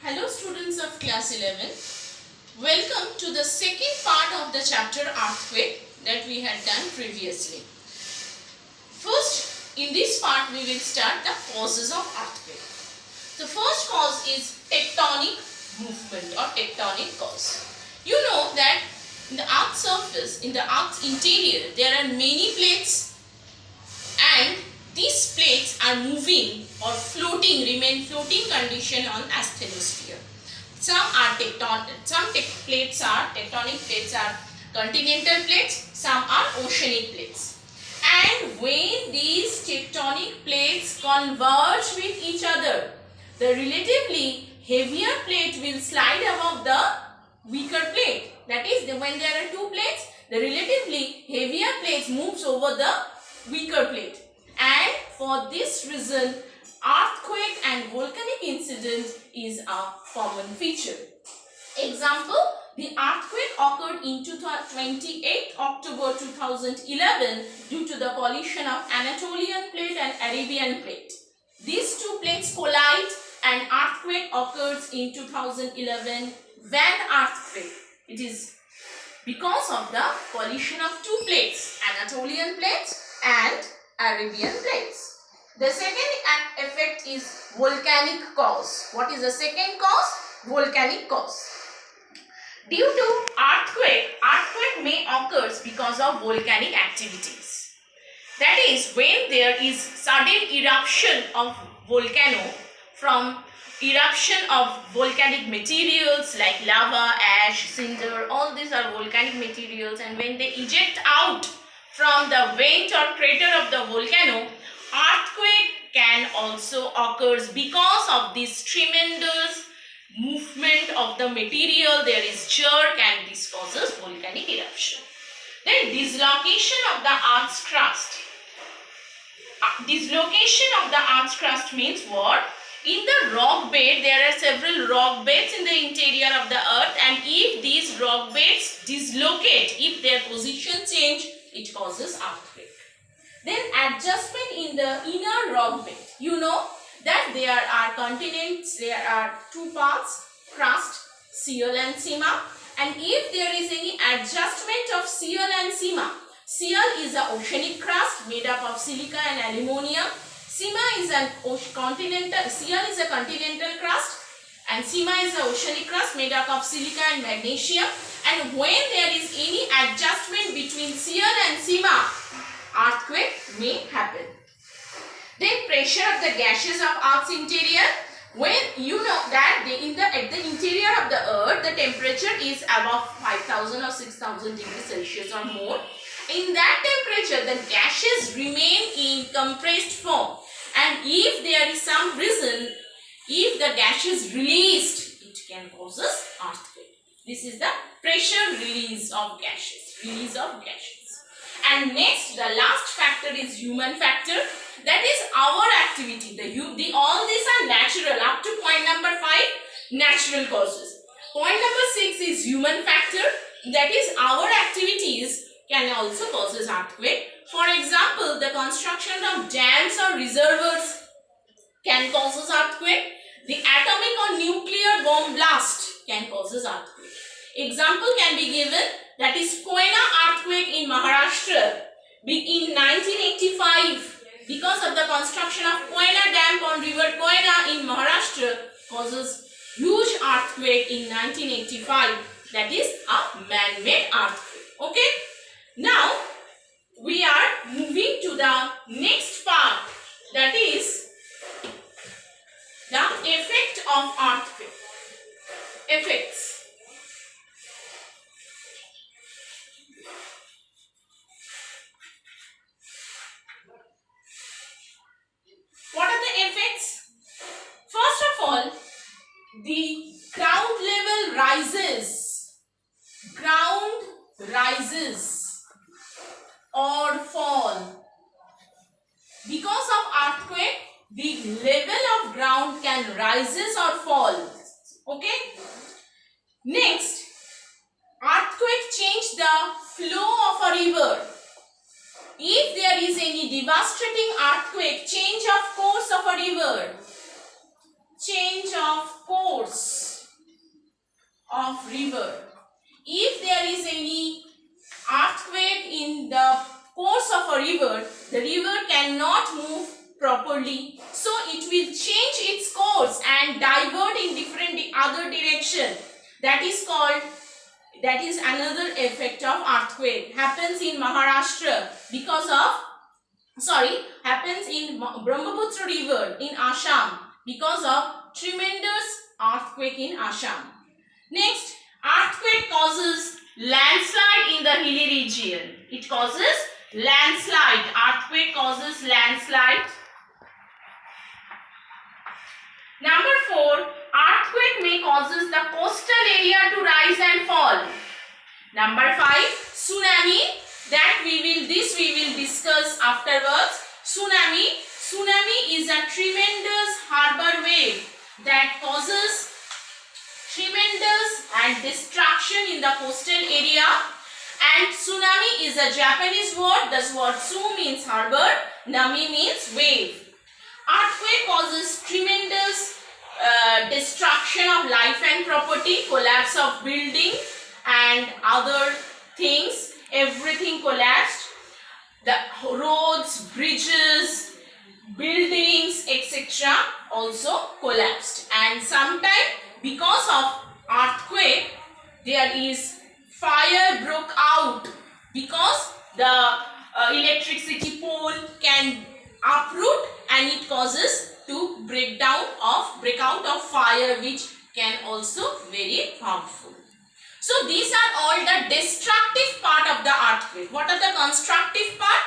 Hello students of class 11. Welcome to the second part of the chapter earthquake that we had done previously. First, in this part we will start the causes of earthquake. The first cause is tectonic movement or tectonic cause. You know that in the earth's surface, in the earth's interior, there are many plates and these plates are moving or floating, remain floating condition on asthenosphere. Some tectonic plates are continental plates, some are oceanic plates. And when these tectonic plates converge with each other, the relatively heavier plate will slide above the weaker plate. That is, when there are two plates, the relatively heavier plate moves over the weaker plate. And for this reason, earthquake and volcanic incident is a common feature. Example, the earthquake occurred in 28 October 2011 due to the collision of Anatolian plate and Arabian plate. These two plates collide and earthquake occurs in 2011 Van earthquake. It is because of the collision of two plates, Anatolian plates and Arabian plates. The second effect is volcanic cause. What is the second cause? Volcanic cause. Due to earthquake may occur because of volcanic activities. That is, when there is sudden eruption of volcano from eruption of volcanic materials like lava, ash, cinder, all these are volcanic materials, and when they eject out from the vent or crater of the volcano, earthquake can also occur because of this tremendous movement of the material. There is jerk and this causes volcanic eruption. Then dislocation of the earth's crust. Dislocation of the earth's crust means what? In the rock bed, there are several rock beds in the interior of the earth, and if these rock beds dislocate, if their position change, it causes earthquake. Then adjustment in the inner rock bed. You know that there are continents, there are two parts, crust, seal and sima, and if there is any adjustment of seal and sima, seal is an oceanic crust made up of silica and aluminum. Sima is a continental crust and sima is an oceanic crust made up of silica and magnesium. And when there is any adjustment between seal and sima, earthquake may happen. Then pressure of the gases of Earth's interior. When you know that at the interior of the Earth, the temperature is above 5,000 or 6,000 degrees Celsius or more. In that temperature, the gases remain in compressed form. And if there is some reason, if the gas is released, it can cause earthquake. This is the pressure release of gases. And next, the last factor is human factor. That is our activity. All these are natural. Up to point number 5, natural causes. Point number 6 is human factor. That is our activities can also cause earthquake. For example, the construction of dams or reservoirs can cause earthquake. The atomic or nuclear bomb blast can cause earthquake. Example can be given, that is Koyna earthquake in Maharashtra in 1985. Because of the construction of Koyna Dam on river Koyna in Maharashtra causes huge earthquake in 1985. That is a man-made earthquake. Okay. Now we are moving to the next part, that is the effect of earthquake. Effects. What are the effects? First of all, the ground level rises. Ground rises or fall. Because of earthquake, the level of ground can rises or fall. Okay. Next, earthquake change the flow of a river. If there is any devastating earthquake, change of course of a river. Change of course. of river. If there is any earthquake in the course of a river, the river cannot move properly. So it will change its course and divert in different other direction. That is another effect of earthquake. Happens in Maharashtra because of, happens in Brahmaputra river in Assam because of tremendous earthquake in Assam. Next, earthquake causes landslide in the hilly region. It causes landslide. Earthquake causes landslide. Number 4, earthquake may causes the coastal area to rise and fall. Number 5, tsunami. This we will discuss afterwards. Tsunami is a tremendous harbor wave that causes tremendous and destruction in the coastal area. And tsunami is a Japanese word. The word tsu means harbor, nami means wave. Earthquake causes tremendous destruction of life and property, collapse of building and other things. Everything collapsed. The roads, bridges, buildings, etc. also collapsed. And sometimes because of earthquake, there is fire broke out because the electricity pole can uproot and it causes to break out of fire, which can also very harmful. So these are all the destructive part of the earthquake. What are the constructive part?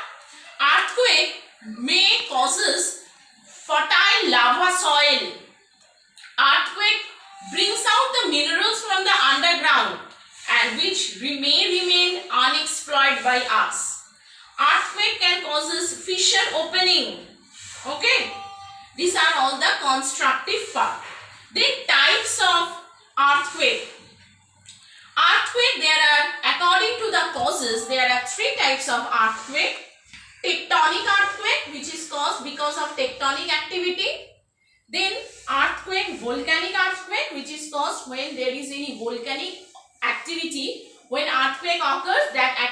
Earthquake may causes fertile lava soil. Earthquake brings out the minerals from the underground and which may remain unexploited by us. Earthquake can causes fissure opening. Okay. These are all the constructive part. Then types of earthquake. According to the causes, there are 3 types of earthquake. Tectonic earthquake, which is caused because of tectonic activity. Then volcanic earthquake, which is caused when there is any volcanic activity. When earthquake occurs, that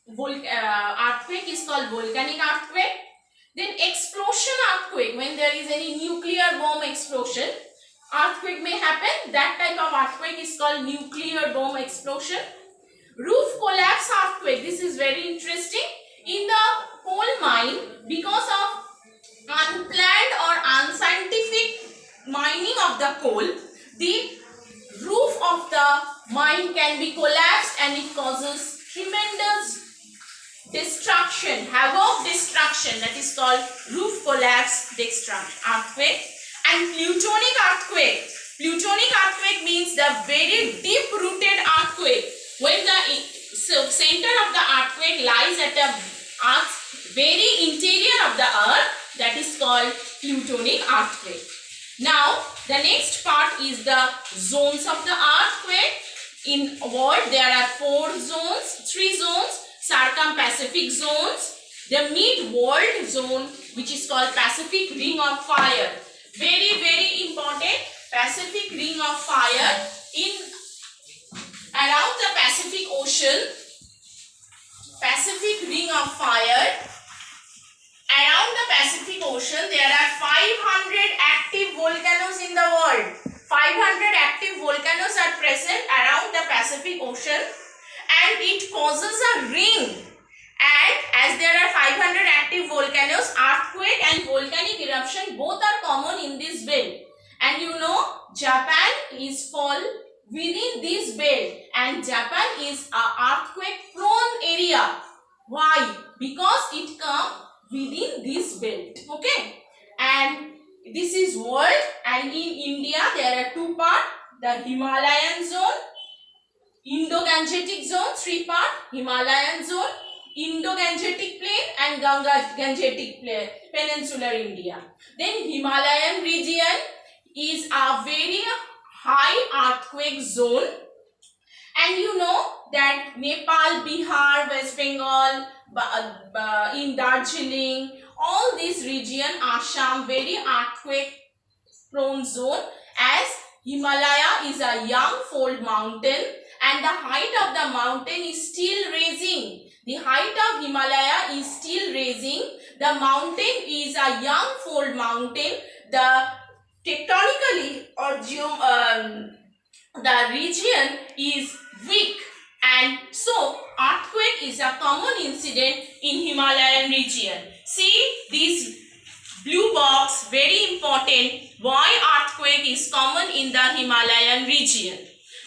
earthquake is called volcanic earthquake. Then explosion earthquake, when there is any nuclear bomb explosion, earthquake may happen. That type of earthquake is called nuclear bomb explosion. Roof collapse earthquake. This is very interesting. In the coal mine, because of unplanned or unscientific mining of the coal, the roof of the mine can be collapsed and it causes tremendous destruction, havoc destruction. That is called roof collapse earthquake. And plutonic earthquake. Plutonic earthquake means the very deep rooted earthquake. When the center of the earthquake lies at the earth's very interior of the earth, that is called plutonic earthquake. Now the next part is the zones of the earthquake. In world there are 3 zones, circum-Pacific zones, the mid-world zone, which is called Pacific Ring of Fire. Very, very important. Pacific Ring of Fire. Around the Pacific Ocean, Pacific Ring of Fire. Around the Pacific Ocean, there are 500 active volcanoes in the world. 500 active volcanoes are present around the Pacific Ocean, and it causes a ring. And as there are 500 active volcanoes, earthquake and volcanic eruption both are common in this belt. And you know, Japan is fall within this belt, and Japan is a earthquake prone area. Why? Because it comes within this belt. Okay. And this is world, and in India there are 2 parts, the Himalayan zone, Indo-Gangetic zone, 3 parts, Himalayan zone, Indo-Gangetic plain and Ganga-Gangetic plain, peninsular India. Then Himalayan region is a very high earthquake zone, and you know that Nepal, Bihar, West Bengal, in Darjeeling, all this region, Assam, very earthquake prone zone, as Himalaya is a young fold mountain and the height of the mountain is still rising. The height of Himalaya is still rising. The mountain is a young fold mountain. The tectonically or the region is weak, and so earthquake is a common incident in Himalayan region. See this blue box, very important, why earthquake is common in the Himalayan region.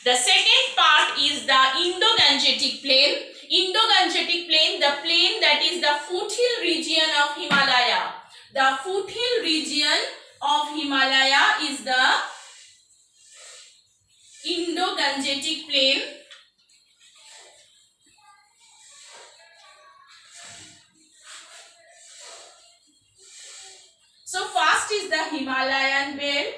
The second part is the Indo-Gangetic Plain. Indo-Gangetic Plain, the plain that is the foothill region of Himalaya. The foothill region of Himalaya is the Indo-Gangetic Plain. So first is the Himalayan belt,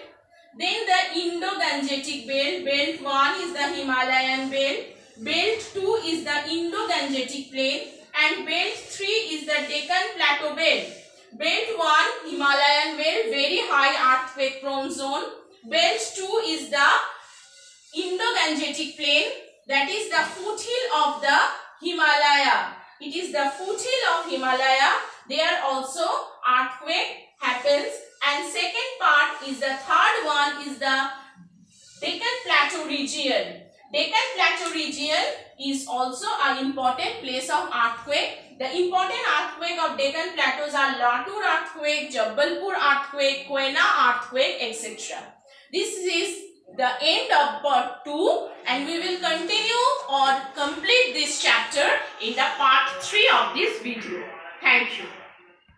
then the Indo-Gangetic belt. Belt 1 is the Himalayan belt, belt 2 is the Indo-Gangetic plain, and belt 3 is the Deccan Plateau belt. Belt 1 Himalayan belt, very high earthquake prone zone. Belt 2 is the Indo-Gangetic plain, that is the foothill of the Himalaya. It is the foothill of Himalaya. There also earthquake happens, and second part is the third one is the Deccan Plateau region. Deccan Plateau region is also an important place of earthquake. The important earthquake of Deccan Plateaus are Latur earthquake, Jabalpur earthquake, Koyna earthquake, etc. This is the end of part 2, and we will continue or complete this chapter in the part 3 of this video. Thank you.